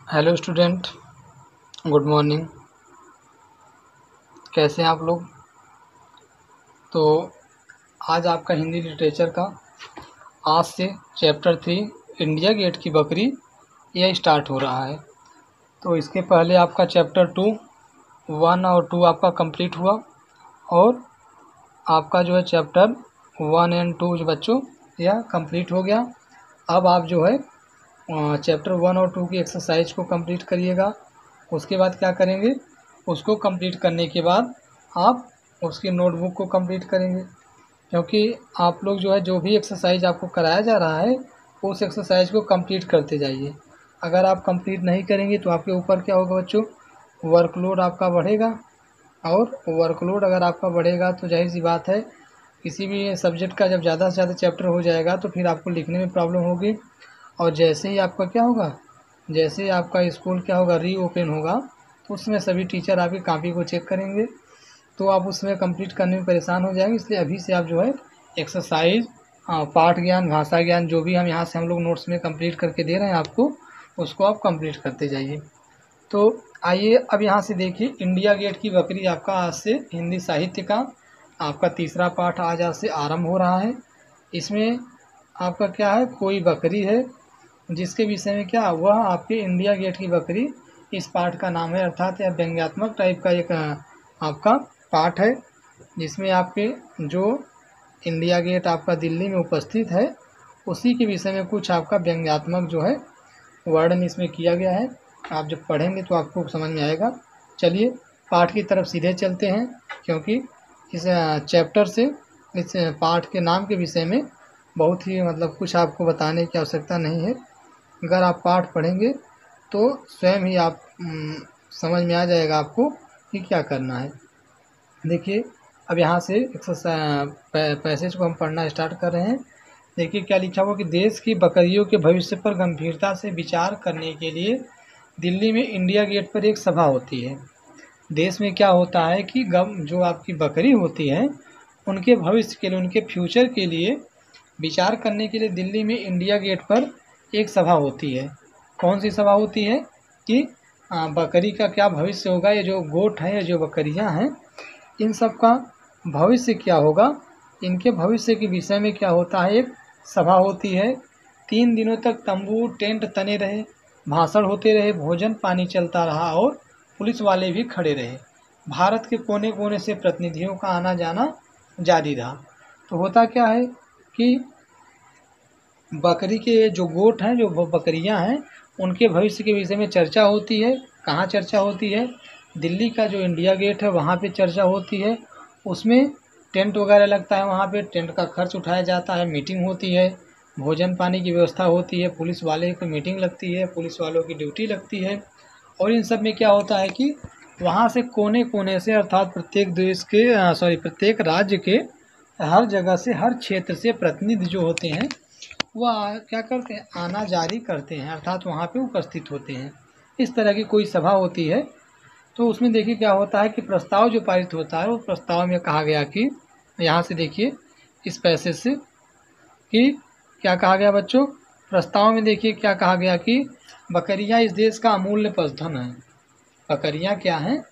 Hello student, good morning. कैसे हैं आप लोग? तो आज आपका हिंदी लिटरेचर का आज से चैप्टर 3 इंडिया गेट की बकरी यह स्टार्ट हो रहा है। तो इसके पहले आपका चैप्टर 2 1 और 2 आपका कंप्लीट हुआ और आपका जो है चैप्टर 1 एंड 2 जो बच्चों यह कंप्लीट हो गया। अब आप जो है चैप्टर 1 और 2 की एक्सरसाइज को कंप्लीट करिएगा। उसके बाद क्या करेंगे, उसको कंप्लीट करने के बाद आप उसकी नोटबुक को कंप्लीट करेंगे, क्योंकि आप लोग जो है जो भी एक्सरसाइज आपको कराया जा रहा है उस एक्सरसाइज को कंप्लीट करते जाइए। अगर आप कंप्लीट नहीं करेंगे तो आपके ऊपर क्या होगा बच्चों, वर्कलोड आपका बढ़ेगा। और वर्कलोड अगर आपका बढ़ेगा तो जाहिर सी बात है किसी भी सब्जेक्ट का जब ज़्यादा से ज़्यादा चैप्टर हो जाएगा तो फिर आपको लिखने में प्रॉब्लम होगी। और जैसे ही आपका क्या होगा, जैसे ही आपका स्कूल क्या होगा रीओपन होगा तो उसमें सभी टीचर आपकी कॉपी को चेक करेंगे, तो आप उसमें कंप्लीट करने में परेशान हो जाएंगे। इसलिए अभी से आप जो है एक्सरसाइज, पाठ ज्ञान, भाषा ज्ञान, जो भी हम लोग नोट्स में कंप्लीट करके दे रहे हैं आपको, उसको आप कंप्लीट करते जाइए। तो आइए अब यहाँ से देखिए, इंडिया गेट की बकरी आपका आज से हिंदी साहित्य का आपका तीसरा पाठ आज से आरंभ हो रहा है। इसमें आपका क्या है, कोई बकरी है जिसके विषय में क्या वह आपके इंडिया गेट की बकरी इस पाठ का नाम है। अर्थात यह व्यंग्यात्मक टाइप का एक आपका पाठ है, जिसमें आपके जो इंडिया गेट आपका दिल्ली में उपस्थित है उसी के विषय में कुछ आपका व्यंग्यात्मक जो है वर्णन इसमें किया गया है। आप जब पढ़ेंगे तो आपको समझ में आएगा। चलिए पाठ की तरफ सीधे चलते हैं, क्योंकि इस चैप्टर से, इस पाठ के नाम के विषय में बहुत ही कुछ आपको बताने की आवश्यकता नहीं है। अगर आप पाठ पढ़ेंगे तो स्वयं ही आप समझ में आ जाएगा आपको कि क्या करना है। देखिए अब यहाँ से एक्सरसाइज पैसेज को हम पढ़ना स्टार्ट कर रहे हैं। देखिए क्या लिखा हुआ कि देश की बकरियों के भविष्य पर गंभीरता से विचार करने के लिए दिल्ली में इंडिया गेट पर एक सभा होती है। देश में क्या होता है कि जो आपकी बकरी होती है उनके भविष्य के लिए, उनके फ्यूचर के लिए विचार करने के लिए दिल्ली में इंडिया गेट पर एक सभा होती है। कौन सी सभा होती है कि बकरी का क्या भविष्य होगा, ये जो गोट है, ये जो बकरियां हैं, इन सब का भविष्य क्या होगा, इनके भविष्य के विषय में क्या होता है, एक सभा होती है। 3 दिनों तक तंबू टेंट तने रहे, भाषण होते रहे, भोजन पानी चलता रहा और पुलिस वाले भी खड़े रहे। भारत के कोने कोने से प्रतिनिधियों का आना जाना जारी रहा। तो होता क्या है कि बकरी के जो गोट हैं, जो बकरियां हैं, उनके भविष्य के विषय में चर्चा होती है। कहाँ चर्चा होती है? दिल्ली का जो इंडिया गेट है वहाँ पे चर्चा होती है। उसमें टेंट वगैरह लगता है, वहाँ पे टेंट का खर्च उठाया जाता है, मीटिंग होती है, भोजन पानी की व्यवस्था होती है, पुलिस वाले की मीटिंग लगती है, पुलिस वालों की ड्यूटी लगती है। और इन सब में क्या होता है कि वहाँ से कोने कोने से, अर्थात प्रत्येक देश के प्रत्येक राज्य के हर जगह से, हर क्षेत्र से प्रतिनिधि जो होते हैं वह क्या करते हैं, आना जारी करते हैं, अर्थात वहाँ पे उपस्थित होते हैं। इस तरह की कोई सभा होती है। तो उसमें देखिए क्या होता है कि प्रस्ताव जो पारित होता है, वो प्रस्ताव में कहा गया कि, यहाँ से देखिए इस पैसेज से कि क्या कहा गया बच्चों, प्रस्ताव में देखिए क्या कहा गया कि बकरियां इस देश का अमूल्य पशुधन है। बकरियां क्या हैं?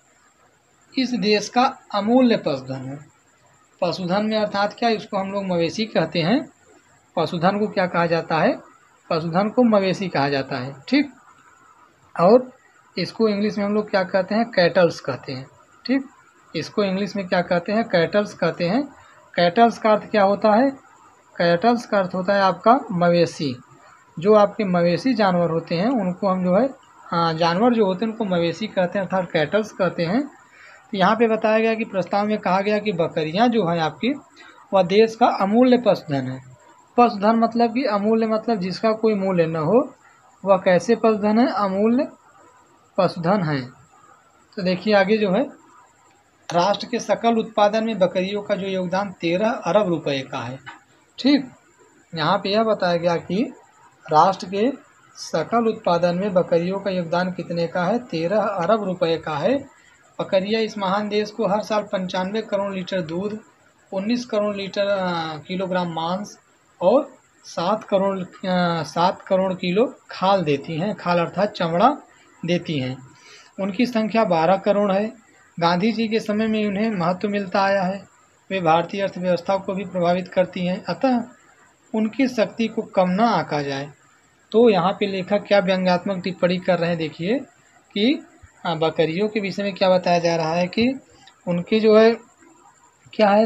इस देश का अमूल्य पशुधन है। पशुधन में अर्थात क्या, इसको हम लोग मवेशी कहते हैं। पशुधन को क्या कहा जाता है? पशुधन को मवेशी कहा जाता है, ठीक। और इसको इंग्लिश में हम लोग क्या कहते हैं? कैटल्स कहते हैं, ठीक। इसको इंग्लिश में क्या कहते हैं? कैटल्स कहते हैं। कैटल्स का अर्थ क्या होता है? कैटल्स का अर्थ होता है आपका मवेशी। जो आपके मवेशी जानवर होते हैं उनको हम जो है, जानवर जो होते हैं उनको मवेशी कहते हैं, अर्थात कैटल्स कहते हैं। तो यहाँ पे बताया गया कि प्रस्ताव में कहा गया कि बकरियाँ जो हैं आपकी, वह देश का अमूल्य पशुधन है। पशुधन मतलब कि अमूल्य, मतलब जिसका कोई मूल्य न हो, वह कैसे पशुधन है? अमूल्य पशुधन है। तो देखिए आगे जो है, राष्ट्र के सकल उत्पादन में बकरियों का जो योगदान 13 अरब रुपए का है, ठीक। यहाँ पे यह बताया गया कि राष्ट्र के सकल उत्पादन में बकरियों का योगदान कितने का है? 13 अरब रुपए का है। बकरियाँ इस महान देश को हर साल 95 करोड़ लीटर दूध, 19 करोड़ लीटर किलोग्राम मांस और 7 करोड़ किलो खाल देती हैं। खाल अर्थात चमड़ा, देती हैं। उनकी संख्या 12 करोड़ है। गांधी जी के समय में उन्हें महत्व मिलता आया है। वे भारतीय अर्थव्यवस्था को भी प्रभावित करती हैं, अतः उनकी शक्ति को कम न आंका जाए। तो यहाँ पे लेखक क्या व्यंग्यात्मक टिप्पणी कर रहे हैं, देखिए कि बकरियों के विषय में क्या बताया जा रहा है कि उनकी जो है क्या है,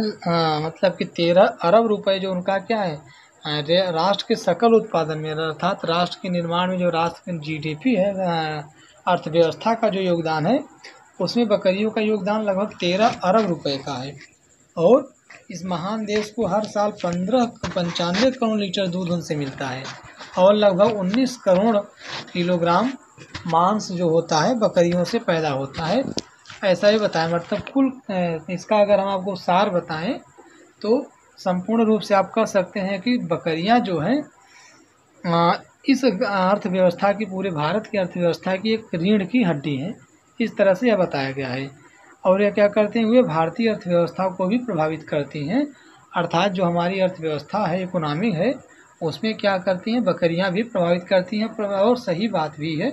मतलब कि 13 अरब रुपए जो उनका क्या है राष्ट्र के सकल उत्पादन में, अर्थात राष्ट्र के निर्माण में जो राष्ट्र की जीडीपी है, अर्थव्यवस्था का जो योगदान है, उसमें बकरियों का योगदान लगभग 13 अरब रुपए का है। और इस महान देश को हर साल 95 करोड़ लीटर दूध उनसे मिलता है और लगभग 19 करोड़ किलोग्राम मांस जो होता है बकरियों से पैदा होता है। ऐसा ही बताएं, मतलब कुल इसका अगर हम आपको सार बताएं तो संपूर्ण रूप से आप कह सकते हैं कि बकरियां जो हैं इस अर्थव्यवस्था की, पूरे भारत की अर्थव्यवस्था की एक रीढ़ की हड्डी है। इस तरह से यह बताया गया है। और यह क्या करते हैं, वे भारतीय अर्थव्यवस्था को भी प्रभावित करती हैं, अर्थात जो हमारी अर्थव्यवस्था है, इकोनॉमी है, उसमें क्या करती हैं, बकरियां भी प्रभावित करती हैं। और सही बात भी है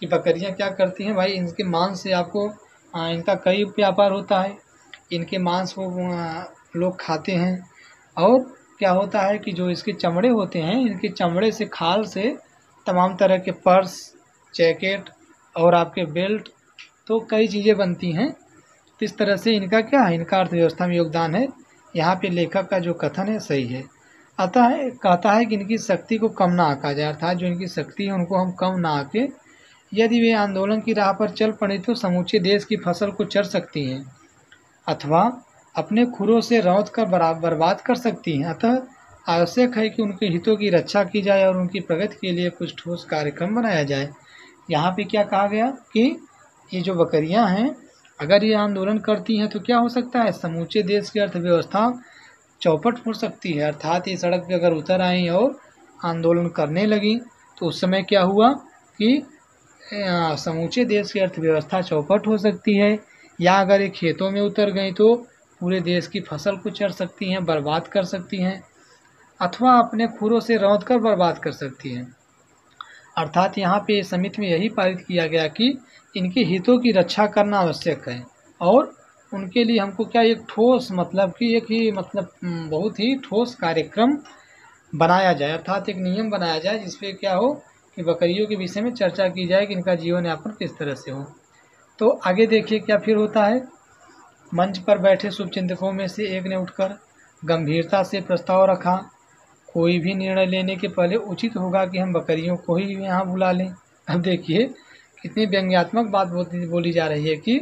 कि बकरियां क्या करती हैं भाई, इनके मांस से आपको इनका कई व्यापार होता है, इनके मांस को लोग खाते हैं। और क्या होता है कि जो इसके चमड़े होते हैं, इनके चमड़े से, खाल से तमाम तरह के पर्स, जैकेट और आपके बेल्ट, तो कई चीज़ें बनती हैं। तो इस तरह से इनका क्या है, इनका अर्थव्यवस्था में योगदान है। यहाँ पे लेखक का जो कथन है सही है। अतः कहता है कि इनकी शक्ति को कम ना आंका जाए, अर्थात जो इनकी शक्ति है उनको हम कम ना आके, यदि वे आंदोलन की राह पर चल पड़े तो समूचे देश की फसल को चर सकती हैं अथवा अपने खुरों से रौंद कर बर्बाद कर सकती हैं। अतः आवश्यक है कि उनके हितों की रक्षा की जाए और उनकी प्रगति के लिए कुछ ठोस कार्यक्रम बनाया जाए। यहाँ पे क्या कहा गया कि ये जो बकरियाँ हैं, अगर ये आंदोलन करती हैं तो क्या हो सकता है, समूचे देश की अर्थव्यवस्था चौपट हो सकती है। अर्थात ये सड़क पे अगर उतर आई और आंदोलन करने लगी तो उस समय क्या हुआ कि समूचे देश की अर्थव्यवस्था चौपट हो सकती है, या अगर ये खेतों में उतर गई तो पूरे देश की फसल को चर सकती हैं, बर्बाद कर सकती हैं, अथवा अपने खुरों से रौंद कर बर्बाद कर सकती हैं। अर्थात यहाँ पे समिति में यही पारित किया गया कि इनके हितों की रक्षा करना आवश्यक है और उनके लिए हमको क्या, एक ठोस, मतलब कि एक ही बहुत ही ठोस कार्यक्रम बनाया जाए, अर्थात एक नियम बनाया जाए जिसपे क्या हो कि बकरियों के विषय में चर्चा की जाए कि इनका जीवन यापन किस तरह से हो। तो आगे देखिए क्या फिर होता है। मंच पर बैठे शुभचिंतकों में से एक ने उठकर गंभीरता से प्रस्ताव रखा, कोई भी निर्णय लेने के पहले उचित होगा कि हम बकरियों को ही यहाँ बुला लें। अब देखिए कितनी व्यंग्यात्मक बात बोली जा रही है कि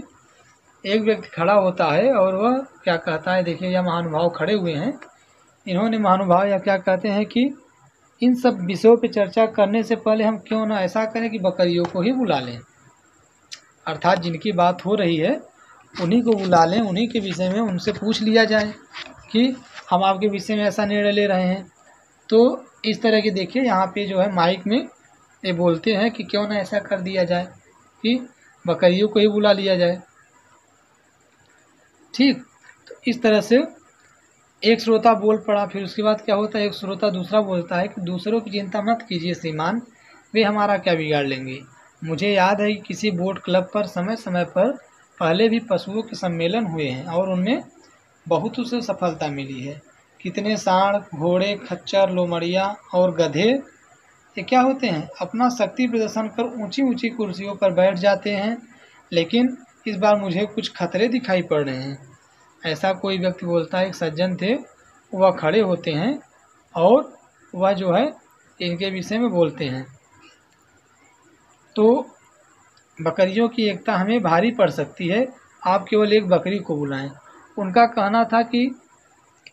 एक व्यक्ति खड़ा होता है और वह क्या कहता है, देखिए यह महानुभाव खड़े हुए हैं, इन्होंने महानुभाव या क्या कहते हैं कि इन सब विषयों पर चर्चा करने से पहले हम क्यों ना ऐसा करें कि बकरियों को ही बुला लें, अर्थात जिनकी बात हो रही है उन्हीं को बुला लें, उन्हीं के विषय में उनसे पूछ लिया जाए कि हम आपके विषय में ऐसा निर्णय ले रहे हैं। तो इस तरह की देखिए यहाँ पे जो है माइक में ये बोलते हैं कि क्यों ना ऐसा कर दिया जाए कि बकरियों को ही बुला लिया जाए। ठीक, तो इस तरह से एक श्रोता बोल पड़ा। फिर उसके बाद क्या होता है, एक श्रोता दूसरा बोलता है कि दूसरों की चिंता मत कीजिए श्रीमान, वे हमारा क्या बिगाड़ लेंगे। मुझे याद है कि किसी बोट क्लब पर समय समय पर पहले भी पशुओं के सम्मेलन हुए हैं और उनमें बहुत उसे सफलता मिली है। कितने सांड, घोड़े, खच्चर, लोमड़िया और गधे ये क्या होते हैं, अपना शक्ति प्रदर्शन कर ऊंची ऊंची कुर्सियों पर बैठ जाते हैं, लेकिन इस बार मुझे कुछ खतरे दिखाई पड़ रहे हैं। ऐसा कोई व्यक्ति बोलता है। एक सज्जन थे, वह खड़े होते हैं और वह जो है इनके विषय में बोलते हैं। तो बकरियों की एकता हमें भारी पड़ सकती है, आप केवल एक बकरी को बुलाएं। उनका कहना था कि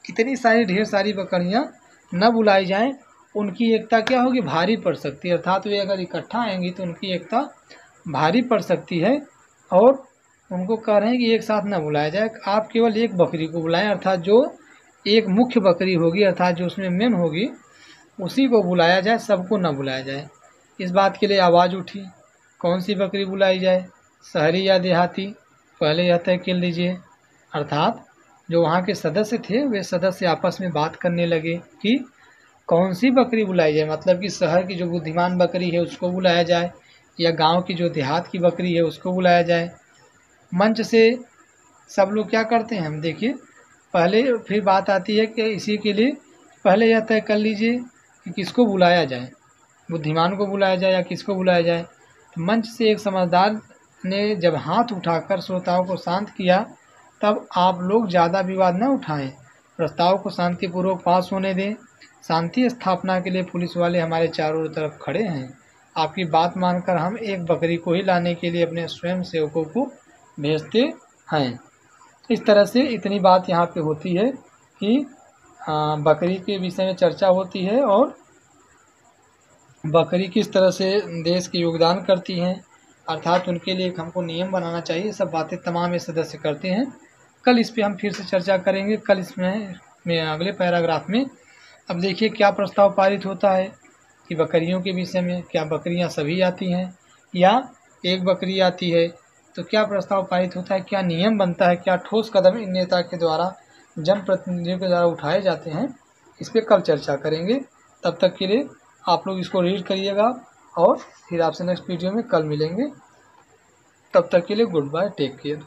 इतनी सारी ढेर सारी बकरियां न बुलाई जाएं, उनकी एकता क्या होगी, भारी पड़ सकती है, अर्थात वे अगर इकट्ठा आएंगी तो उनकी एकता भारी पड़ सकती है। और उनको कह रहे हैं कि एक साथ न बुलाया जाए, आप केवल एक बकरी को बुलाएं, अर्थात जो एक मुख्य बकरी होगी, अर्थात जो उसमें मेन होगी, उसी को बुलाया जाए, सबको न बुलाया जाए। इस बात के लिए आवाज़ उठी, कौन सी बकरी बुलाई जाए, शहरी या देहाती, पहले यह तय कर लीजिए। अर्थात जो वहाँ के सदस्य थे वे सदस्य आपस में बात करने लगे कि कौन सी बकरी बुलाई जाए, मतलब कि शहर की जो बुद्धिमान बकरी है उसको बुलाया जाए या गांव की जो देहात की बकरी है उसको बुलाया जाए। मंच से सब लोग क्या करते हैं, हम देखिए पहले फिर बात आती है कि इसी के लिए पहले यह तय कर लीजिए कि किसको बुलाया जाए, बुद्धिमान को बुलाया जाए या किसको बुलाया जाए। तो मंच से एक समझदार ने जब हाथ उठाकर श्रोताओं को शांत किया, तब आप लोग ज़्यादा विवाद न उठाएं, प्रस्ताव को शांतिपूर्वक पास होने दें। शांति स्थापना के लिए पुलिस वाले हमारे चारों तरफ खड़े हैं। आपकी बात मानकर हम एक बकरी को ही लाने के लिए अपने स्वयं सेवकों को भेजते हैं। इस तरह से इतनी बात यहाँ पे होती है कि बकरी के विषय में चर्चा होती है और बकरी किस तरह से देश के योगदान करती हैं, अर्थात उनके लिए एक हमको नियम बनाना चाहिए। सब बातें तमाम ये सदस्य करते हैं। कल इस पे हम फिर से चर्चा करेंगे, कल इसमें अगले पैराग्राफ में। अब देखिए क्या प्रस्ताव पारित होता है कि बकरियों के विषय में, क्या बकरियां सभी आती हैं या एक बकरी आती है, तो क्या प्रस्ताव पारित होता है, क्या नियम बनता है, क्या ठोस कदम इन नेता के द्वारा, जनप्रतिनिधियों के द्वारा उठाए जाते हैं, इस पर कल चर्चा करेंगे। तब तक के लिए आप लोग इसको रीड करिएगा और फिर आपसे नेक्स्ट वीडियो में कल मिलेंगे। तब तक के लिए गुड बाय, टेक केयर।